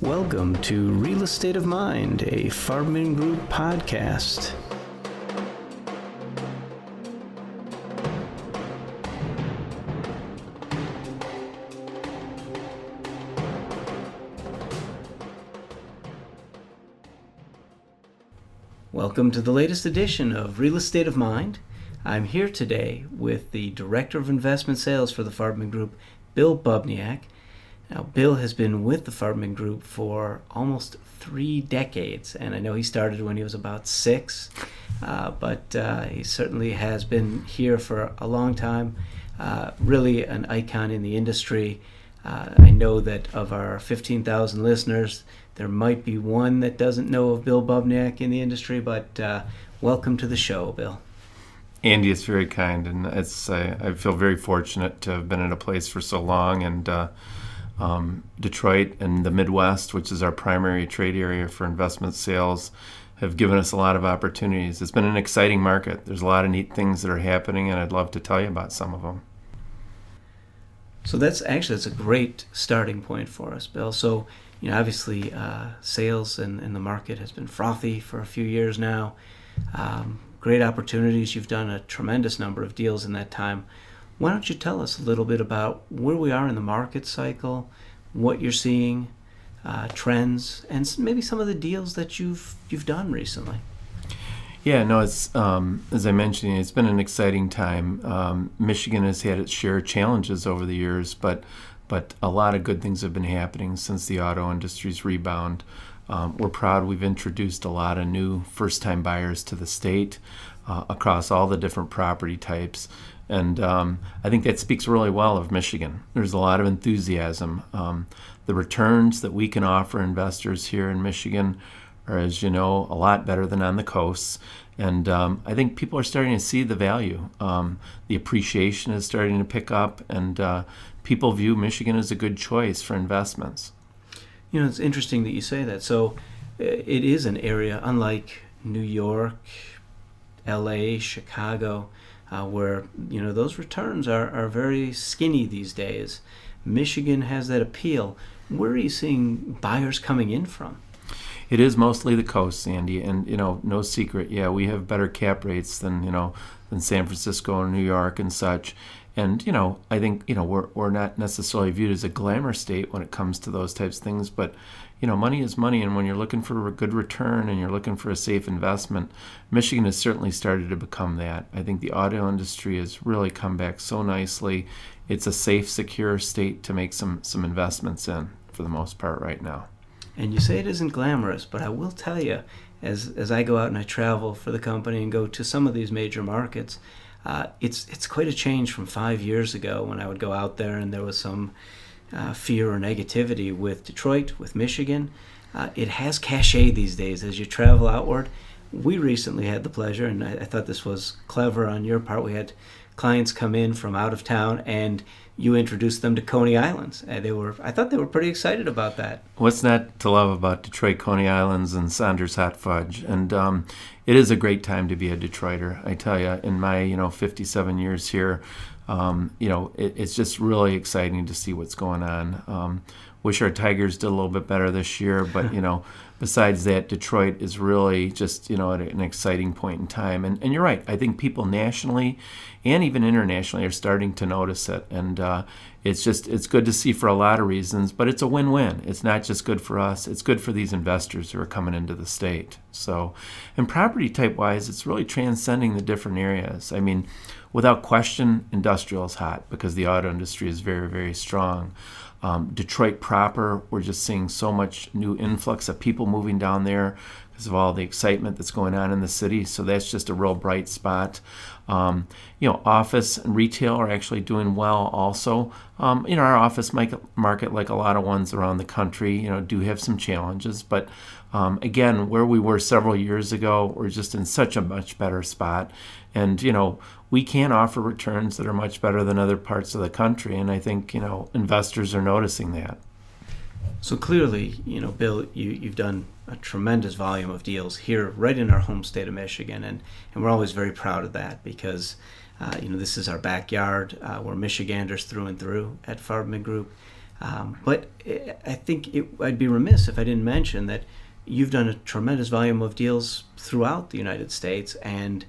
Welcome to Real Estate of Mind, a Farbman Group podcast. Welcome to the latest edition of Real Estate of Mind. I'm here today with the Director of Investment Sales for the Farbman Group, Bill Bubniak. Now, Bill has been with the Farbman Group for almost 3 decades, and I know he started when he was about 6, but he certainly has been here for a long time, really an icon in the industry. I know that of our 15,000 listeners, there might be one that doesn't know of Bill Bubniak in the industry, but welcome to the show, Bill. Andy, it's very kind, and I feel very fortunate to have been in a place for so long, and Detroit and the Midwest, which is our primary trade area for investment sales, have given us a lot of opportunities. It's been an exciting market. There's a lot of neat things that are happening, and I'd love to tell you about some of them. So that's a great starting point for us, Bill. So, obviously sales and the market has been frothy for a few years now. Great opportunities. You've done a tremendous number of deals in that time. Why don't you tell us a little bit about where we are in the market cycle, what you're seeing, trends, and maybe some of the deals that you've done recently? Yeah, no, it's as I mentioned, it's been an exciting time. Michigan has had its share of challenges over the years, but a lot of good things have been happening since the auto industry's rebound. We're proud we've introduced a lot of new first-time buyers to the state across all the different property types. And I think that speaks really well of Michigan. There's a lot of enthusiasm. The returns that we can offer investors here in Michigan are, as you know, a lot better than on the coasts. And I think people are starting to see the value. The appreciation is starting to pick up, and people view Michigan as a good choice for investments. It's interesting that you say that. So it is an area, unlike New York, LA, Chicago, where those returns are very skinny these days. Michigan has that appeal. Where are you seeing buyers coming in from? It is mostly the coast, Sandy, and no secret. Yeah, we have better cap rates than San Francisco and New York and such. And I think we're not necessarily viewed as a glamour state when it comes to those types of things, but money is money, and when you're looking for a good return and you're looking for a safe investment, Michigan has certainly started to become that. I think the auto industry has really come back so nicely. It's a safe, secure state to make some investments in for the most part right now. And you say it isn't glamorous, but I will tell you, as I go out and I travel for the company and go to some of these major markets, it's quite a change from 5 years ago when I would go out there and there was some fear or negativity with Detroit, with Michigan. It has cachet these days as you travel outward. We recently had the pleasure, and I thought this was clever on your part, we had clients come in from out of town and you introduced them to Coney Islands. I thought they were pretty excited about that. What's not to love about Detroit, Coney Islands, and Saunders hot fudge? And it is a great time to be a Detroiter. I tell you, in my 57 years here, it's just really exciting to see what's going on. Wish our Tigers did a little bit better this year, but besides that, Detroit is really just at an exciting point in time. And you're right. I think people nationally and even internationally are starting to notice it, and it's good to see for a lot of reasons. But it's a win-win. It's not just good for us; it's good for these investors who are coming into the state. So, and property type wise, it's really transcending the different areas. I mean, without question, industrial is hot because the auto industry is very, very strong. Detroit proper, we're just seeing so much new influx of people moving down there because of all the excitement that's going on in the city. So that's just a real bright spot. Office and retail are actually doing well also. Our office market, like a lot of ones around the country, do have some challenges. But again, where we were several years ago, we're just in such a much better spot. And, we can offer returns that are much better than other parts of the country. And I think, investors are noticing that. So clearly, Bill, you've done a tremendous volume of deals here right in our home state of Michigan. And we're always very proud of that because, this is our backyard. We're Michiganders through and through at Farbman Group. But I think I'd be remiss if I didn't mention that you've done a tremendous volume of deals throughout the United States, and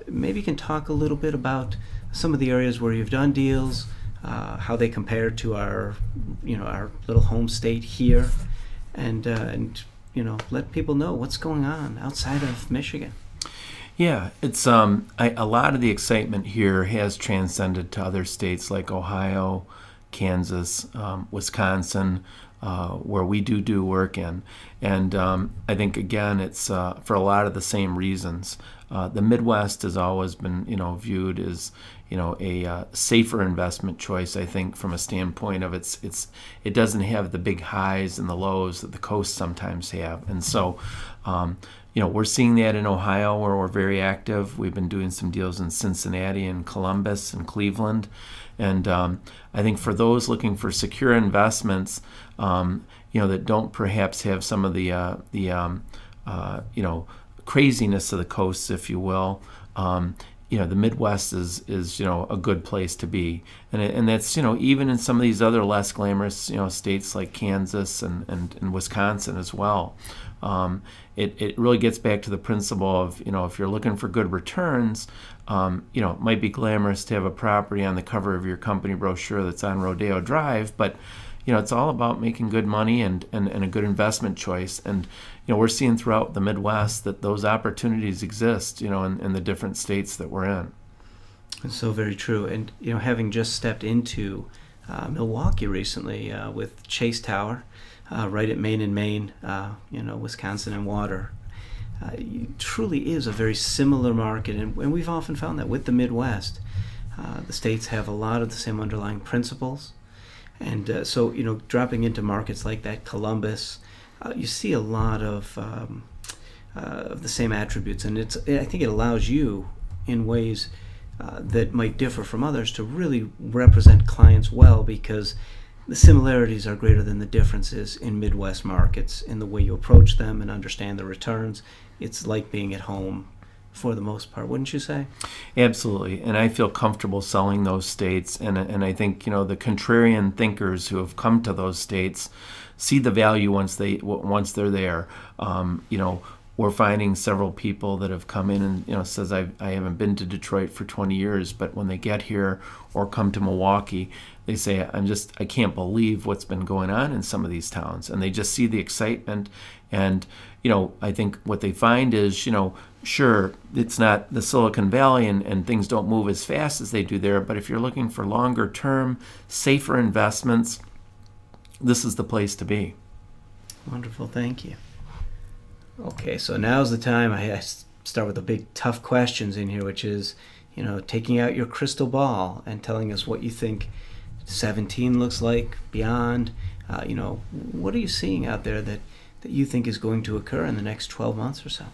maybe you can talk a little bit about some of the areas where you've done deals, how they compare to our little home state here, and let people know what's going on outside of Michigan. Yeah, it's a lot of the excitement here has transcended to other states like Ohio, Kansas, Wisconsin, where we do work in. And I think, again, it's for a lot of the same reasons. The Midwest has always been, viewed as, a safer investment choice, I think, from a standpoint of it doesn't have the big highs and the lows that the coasts sometimes have. And so, we're seeing that in Ohio, where we're very active. We've been doing some deals in Cincinnati and Columbus and Cleveland. And I think for those looking for secure investments, that don't perhaps have some of the craziness of the coasts, if you will, the Midwest is a good place to be, and that's even in some of these other less glamorous states like Kansas and Wisconsin as well. It really gets back to the principle of if you're looking for good returns, it might be glamorous to have a property on the cover of your company brochure that's on Rodeo Drive, but it's all about making good money and a good investment choice. And we're seeing throughout the Midwest that those opportunities exist, in the different states that we're in. It's so very true. And having just stepped into Milwaukee recently with Chase Tower, right at Main and Main, Wisconsin and Water. It truly is a very similar market, and we've often found that with the Midwest, the states have a lot of the same underlying principles. And so, dropping into markets like that, Columbus, you see a lot of the same attributes, and I think it allows you in ways that might differ from others to really represent clients well, because the similarities are greater than the differences in Midwest markets in the way you approach them and understand the returns. It's like being at home for the most part, wouldn't you say? Absolutely, and I feel comfortable selling those states, and I think the contrarian thinkers who have come to those states see the value once they're there. We're finding several people that have come in and says I haven't been to Detroit for 20 years, but when they get here or come to Milwaukee, they say I can't believe what's been going on in some of these towns, and they just see the excitement. And I think what they find is sure, it's not the Silicon Valley and things don't move as fast as they do there, but if you're looking for longer term, safer investments, this is the place to be. Wonderful, thank you. Okay, so now's the time I start with the big tough questions in here, which is, taking out your crystal ball and telling us what you think 17 looks like, beyond. What are you seeing out there that you think is going to occur in the next 12 months or so?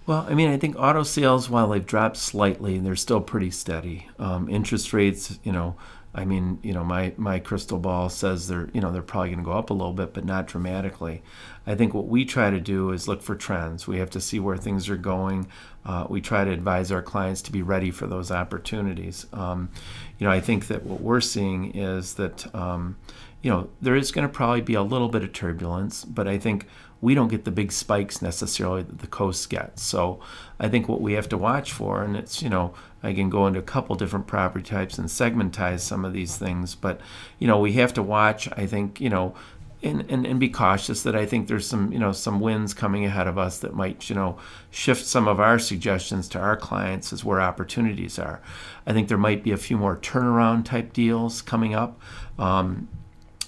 Well, I think auto sales, while they've dropped slightly, they're still pretty steady. Interest rates, my crystal ball says they're probably going to go up a little bit, but not dramatically. I think what we try to do is look for trends. We have to see where things are going. We try to advise our clients to be ready for those opportunities. I think that what we're seeing is that there is going to probably be a little bit of turbulence, but I think we don't get the big spikes necessarily that the coast gets. So I think what we have to watch for, and it's, I can go into a couple different property types and segmentize some of these things, but, we have to watch, I think, and be cautious that I think there's some winds coming ahead of us that might, shift some of our suggestions to our clients as where opportunities are. I think there might be a few more turnaround type deals coming up.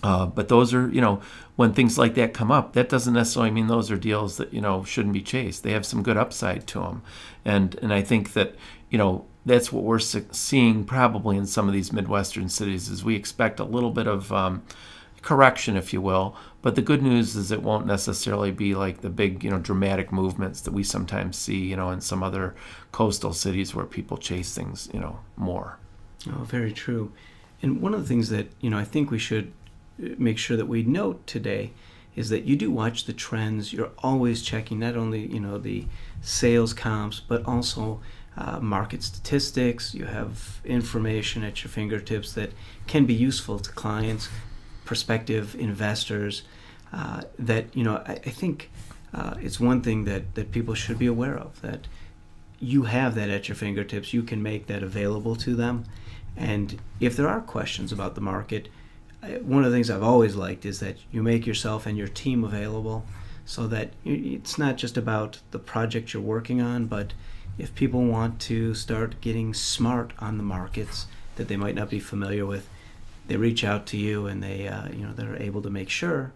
But those are, when things like that come up, that doesn't necessarily mean those are deals that, shouldn't be chased. They have some good upside to them. And I think that, that's what we're seeing probably in some of these Midwestern cities is we expect a little bit of correction, if you will. But the good news is it won't necessarily be like the big, dramatic movements that we sometimes see, in some other coastal cities where people chase things, more. Oh, very true. And one of the things that, I think we should make sure that we note today is that you do watch the trends. You're always checking not only the sales comps, but also market statistics. You have information at your fingertips that can be useful to clients, prospective investors. I think it's one thing that people should be aware of, that you have that at your fingertips. You can make that available to them. And if there are questions about the market, one of the things I've always liked is that you make yourself and your team available, so that it's not just about the project you're working on, but if people want to start getting smart on the markets that they might not be familiar with, they reach out to you, and they're able to make sure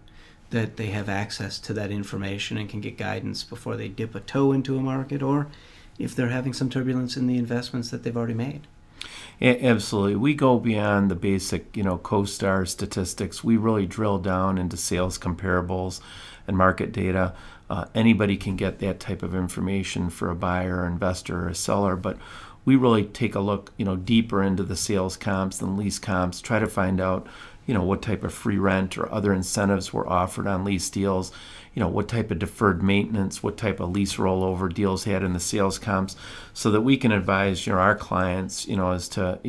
that they have access to that information and can get guidance before they dip a toe into a market, or if they're having some turbulence in the investments that they've already made. Absolutely. We go beyond the basic, CoStar statistics. We really drill down into sales comparables and market data. Anybody can get that type of information for a buyer, or investor, or a seller, but we really take a look, deeper into the sales comps and lease comps, try to find out, what type of free rent or other incentives were offered on lease deals, what type of deferred maintenance, what type of lease rollover deals had in the sales comps, so that we can advise, our clients, as to,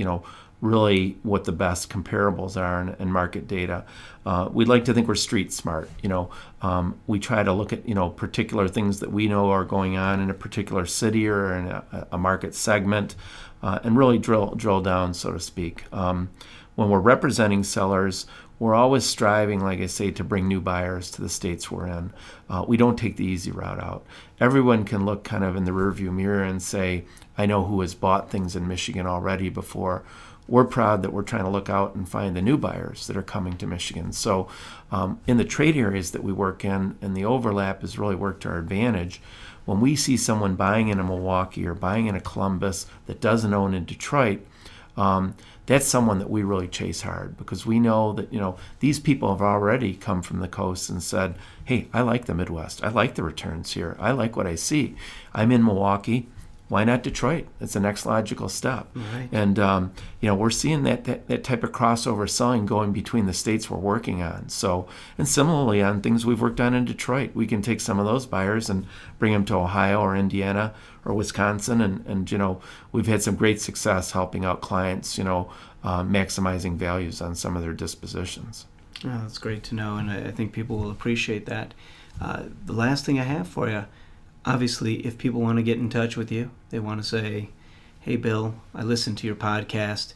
really what the best comparables are in market data. We'd like to think we're street smart. We try to look at, particular things that we know are going on in a particular city or in a market segment, and really drill down, so to speak. When we're representing sellers, we're always striving, like I say, to bring new buyers to the states we're in. We don't take the easy route out. Everyone can look kind of in the rearview mirror and say, I know who has bought things in Michigan already before. We're proud that we're trying to look out and find the new buyers that are coming to Michigan. So in the trade areas that we work in, and the overlap has really worked to our advantage, when we see someone buying in a Milwaukee or buying in a Columbus that doesn't own in Detroit, that's someone that we really chase hard, because we know that these people have already come from the coast and said, hey, I like the Midwest. I like the returns here. I like what I see. I'm in Milwaukee. Why not Detroit? It's the next logical step. Right. And we're seeing that type of crossover selling going between the states we're working on. So, and similarly on things we've worked on in Detroit, we can take some of those buyers and bring them to Ohio or Indiana or Wisconsin, and we've had some great success helping out clients, maximizing values on some of their dispositions. Oh, that's great to know, and I think people will appreciate that. The last thing I have for you, obviously, if people want to get in touch with you, they want to say, hey, Bill, I listened to your podcast.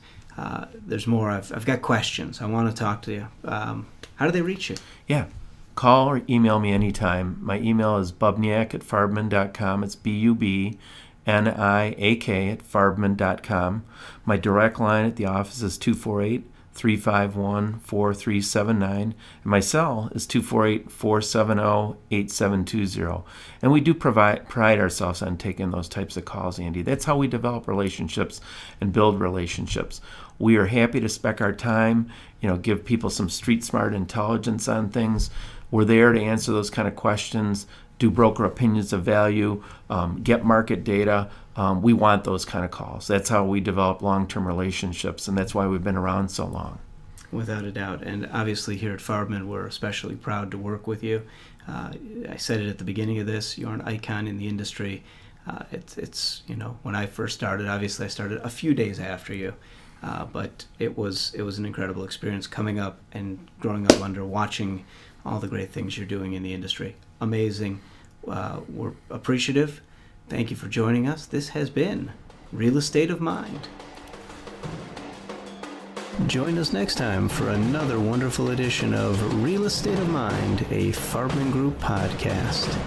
There's more. I've got questions. I want to talk to you. How do they reach you? Yeah. Call or email me anytime. My email is bubniak@farbman.com. It's BUBNIAK @farbman.com. My direct line at the office is 248-351-4379. And my cell is 248-470-8720. And we do pride ourselves on taking those types of calls, Andy. That's how we develop relationships and build relationships. We are happy to spec our time, give people some street smart intelligence on things. We're there to answer those kind of questions, do broker opinions of value, get market data. We want those kind of calls. That's how we develop long-term relationships, and that's why we've been around so long. Without a doubt. And obviously here at Farbman, we're especially proud to work with you. I said it at the beginning of this, you're an icon in the industry. It's when I first started, obviously I started a few days after you, but it was an incredible experience coming up and growing up under, watching all the great things you're doing in the industry. Amazing. We're appreciative. Thank you for joining us. This has been Real Estate of Mind. Join us next time for another wonderful edition of Real Estate of Mind, a Farbman Group podcast.